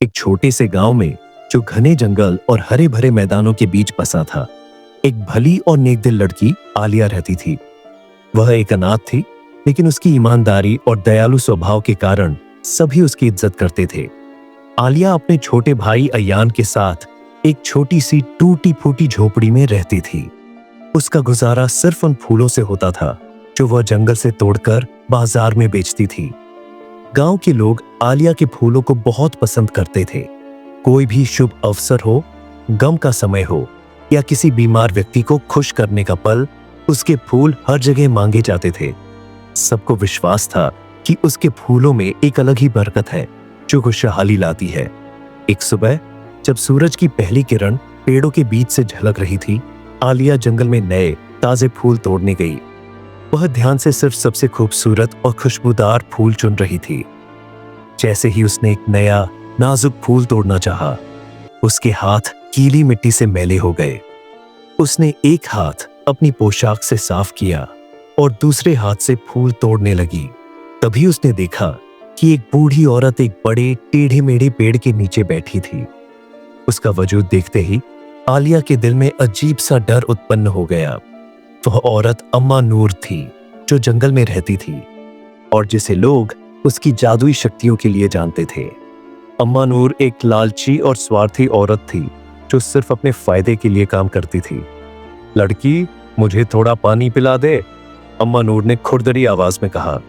एक छोटे से गांव में, जो घने जंगल और हरे भरे मैदानों के बीच बसा था, एक भली और नेकदिल लड़की आलिया रहती थी। वह एक अनाथ थी, लेकिन उसकी ईमानदारी और दयालु स्वभाव के कारण सभी उसकी इज्जत करते थे। आलिया अपने छोटे भाई अयान के साथ एक छोटी सी टूटी फूटी झोपड़ी में रहती थी। उसका गुजारा सिर्फ उन फूलों से होता था जो वह जंगल से तोड़कर बाजार में बेचती थी। गांव के लोग आलिया के फूलों को बहुत पसंद करते थे। कोई भी शुभ अवसर हो, गम का समय हो या किसी बीमार व्यक्ति को खुश करने का पल, उसके फूल हर जगह मांगे जाते थे। सबको विश्वास था कि उसके फूलों में एक अलग ही बरकत है जो खुशहाली लाती है। एक सुबह जब सूरज की पहली किरण पेड़ों के बीच से झलक रही थी, आलिया जंगल में नए ताजे फूल तोड़ने गई। वह ध्यान से सिर्फ सबसे खूबसूरत और खुशबूदार फूल चुन रही थी। जैसे ही उसने एक नया नाजुक फूल तोड़ना चाहा, उसके हाथ गीली मिट्टी से मैले हो गए। उसने एक हाथ अपनी पोशाक से साफ किया और दूसरे हाथ से फूल तोड़ने लगी। तभी उसने देखा कि एक बूढ़ी औरत एक बड़े टेढ़े मेढ़े पेड़ के नीचे बैठी थी। उसका वजूद देखते ही आलिया के दिल में अजीब सा डर उत्पन्न हो गया। वह औरत अम्मा नूर थी, जो जंगल में रहती थी और जिसे लोग उसकी जादुई शक्तियों के लिए जानते थे। अम्मा नूर एक लालची और स्वार्थी औरत थी जो सिर्फ अपने फायदे के लिए काम करती थी। लड़की, मुझे थोड़ा पानी पिला दे, अम्मा नूर ने खुरदरी आवाज में कहा।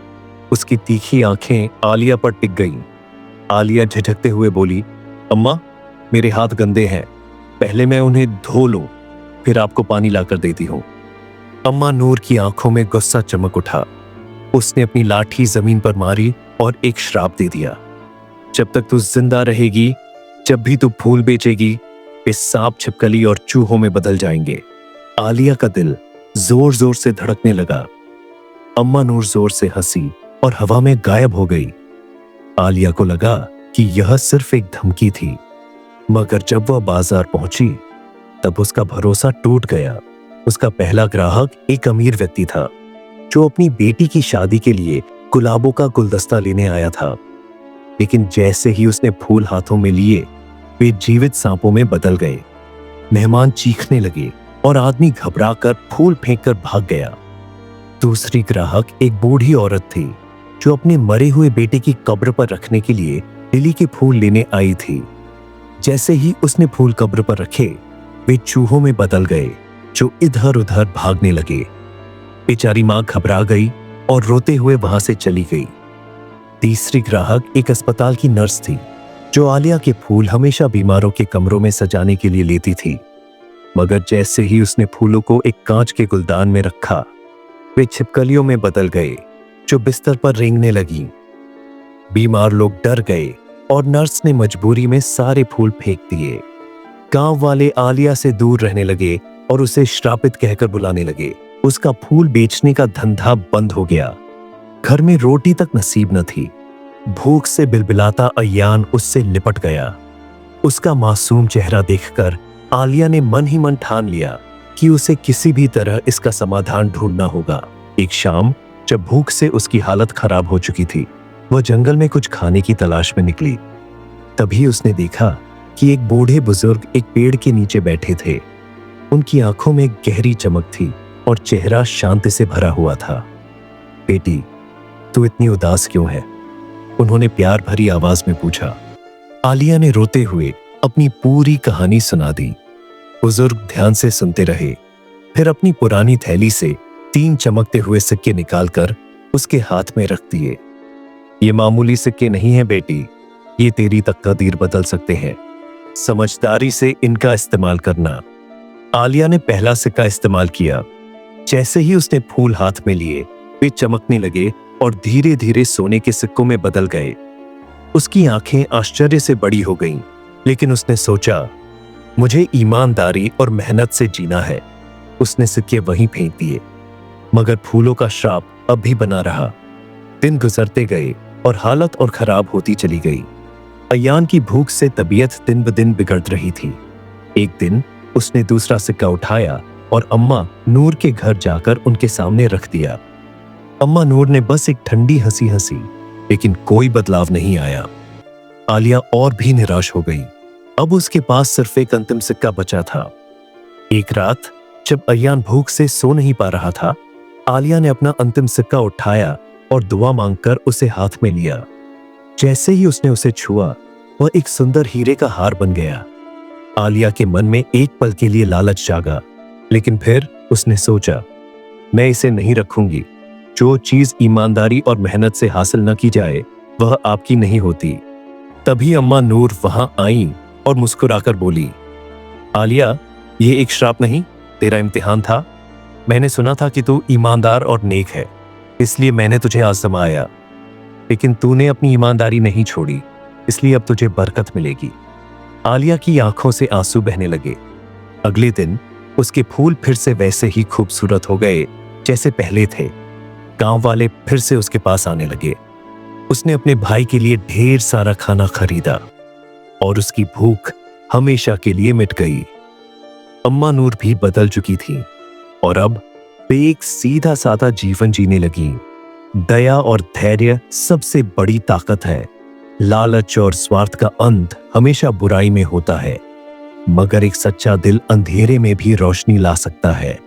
उसकी तीखी आंखें आलिया पर टिक गईं। आलिया झिझकते हुए बोली, अम्मा, मेरे हाथ गंदे हैं, पहले मैं उन्हें धो लूं, फिर आपको पानी लाकर देती हूं। अम्मा नूर की आंखों में गुस्सा चमक उठा। उसने अपनी लाठी जमीन पर मारी और एक श्राप दे दिया, जब तक तू जिंदा रहेगी, जब भी तू फूल बेचेगी, वे सांप, छिपकली और चूहों में बदल जाएंगे। आलिया का दिल जोर जोर से धड़कने लगा। अम्मा नूर जोर से हंसी और हवा में गायब हो गई। आलिया को लगा कि यह सिर्फ एक धमकी थी, मगर जब वह बाजार पहुंची तब उसका भरोसा टूट गया। उसका पहला ग्राहक एक अमीर व्यक्ति था जो अपनी बेटी की शादी के लिए गुलाबों का गुलदस्ता लेने आया था। लेकिन जैसे ही उसने फूल हाथों में लिए, वे जीवित सांपों में बदल गए। मेहमान चीखने लगे और आदमी घबराकर फूल फेंककर भाग गया। दूसरी ग्राहक एक बूढ़ी औरत थी जो अपने मरे हुए बेटे की कब्र पर रखने के लिए लिली के फूल लेने आई थी। जैसे ही उसने फूल कब्र पर रखे, वे चूहों में बदल गए जो इधर उधर भागने लगे। बेचारी मां घबरा गई और रोते हुए वहां से चली गई। तीसरी ग्राहक एक अस्पताल की नर्स थी जो आलिया के फूल हमेशा बीमारों के कमरों में सजाने के लिए लेती थी। मगर जैसे ही उसने फूलों को एक कांच के गुलदान में रखा, वे छिपकलियों में बदल गए जो बिस्तर पर रेंगने लगी। बीमार लोग डर गए और नर्स ने मजबूरी में सारे फूल फेंक दिए। गांव वाले आलिया से दूर रहने लगे और उसे श्रापित कहकर बुलाने लगे। उसका फूल बेचने का धंधा बंद हो गया। घर में रोटी तक नसीब न थी। भूख से बिलबिलाता अयान उससे लिपट गया। उसका मासूम चेहरा देखकर आलिया ने मन ही मन ठान लिया कि उसे किसी भी तरह इसका समाधान ढूंढना होगा। एक शाम जब भूख से उसकी हालत खराब हो चुकी थी, वह जंगल में कुछ खाने की तलाश में निकली। तभी उसने देखा कि एक बूढ़े बुजुर्ग एक पेड़ के नीचे बैठे थे। उनकी आंखों में गहरी चमक थी और चेहरा शांति से भरा हुआ था। बेटी, तू इतनी उदास क्यों है? उन्होंने प्यार भरी आवाज में पूछा। आलिया ने रोते हुए अपनी पूरी कहानी सुना दी। बुजुर्ग ध्यान से सुनते रहे, फिर अपनी पुरानी थैली से 3 चमकते हुए सिक्के निकालकर उसके हाथ में रख दिए। ये मामूली सिक्के नहीं है बेटी, ये तेरी तकदीर बदल सकते हैं। समझदारी से इनका इस्तेमाल करना। आलिया ने पहला सिक्का इस्तेमाल किया। जैसे ही उसने फूल हाथ में लिए, वे चमकने लगे और धीरे धीरे सोने के सिक्कों में बदल गए। उसकी आंखें आश्चर्य से बड़ी हो गईं, लेकिन उसने सोचा, मुझे ईमानदारी और मेहनत से जीना है। उसने सिक्के वहीं फेंक दिए, मगर फूलों का श्राप अब भी बना रहा। दिन गुजरते गए और हालत और खराब होती चली गई। अयान की भूख से तबीयत दिन ब दिन बिगड़ रही थी। एक दिन उसने दूसरा सिक्का उठाया और अम्मा नूर के घर जाकर उनके सामने रख दिया। अम्मा नूर ने बस एक ठंडी हंसी हंसी, लेकिन कोई बदलाव नहीं आया। आलिया और भी निराश हो गई। अब उसके पास सिर्फ एक अंतिम सिक्का बचा था। एक रात जब अयान भूख से सो नहीं पा रहा था, आलिया ने अपना अंतिम सिक्का उठाया और दुआ मांगकर उसे हाथ में लिया। जैसे ही उसने उसे छुआ, वह एक सुंदर हीरे का हार बन गया। आलिया के मन में एक पल के लिए लालच जागा, लेकिन फिर उसने सोचा, मैं इसे नहीं रखूंगी। जो चीज ईमानदारी और मेहनत से हासिल न की जाए, वह आपकी नहीं होती। तभी अम्मा नूर वहां आई और मुस्कुराकर बोली, आलिया, ये एक श्राप नहीं, तेरा इम्तिहान था। मैंने सुना था कि तू ईमानदार और नेक है, इसलिए मैंने तुझे आजमाया। लेकिन तूने अपनी ईमानदारी नहीं छोड़ी, इसलिए अब तुझे बरकत मिलेगी। आलिया की आंखों से आंसू बहने लगे। अगले दिन उसके फूल फिर से वैसे ही खूबसूरत हो गए जैसे पहले थे। गांव वाले फिर से उसके पास आने लगे। उसने अपने भाई के लिए ढेर सारा खाना खरीदा और उसकी भूख हमेशा के लिए मिट गई। अम्मा नूर भी बदल चुकी थी और अब वे एक सीधा साधा जीवन जीने लगी। दया और धैर्य सबसे बड़ी ताकत है। लालच और स्वार्थ का अंत हमेशा बुराई में होता है, मगर एक सच्चा दिल अंधेरे में भी रोशनी ला सकता है।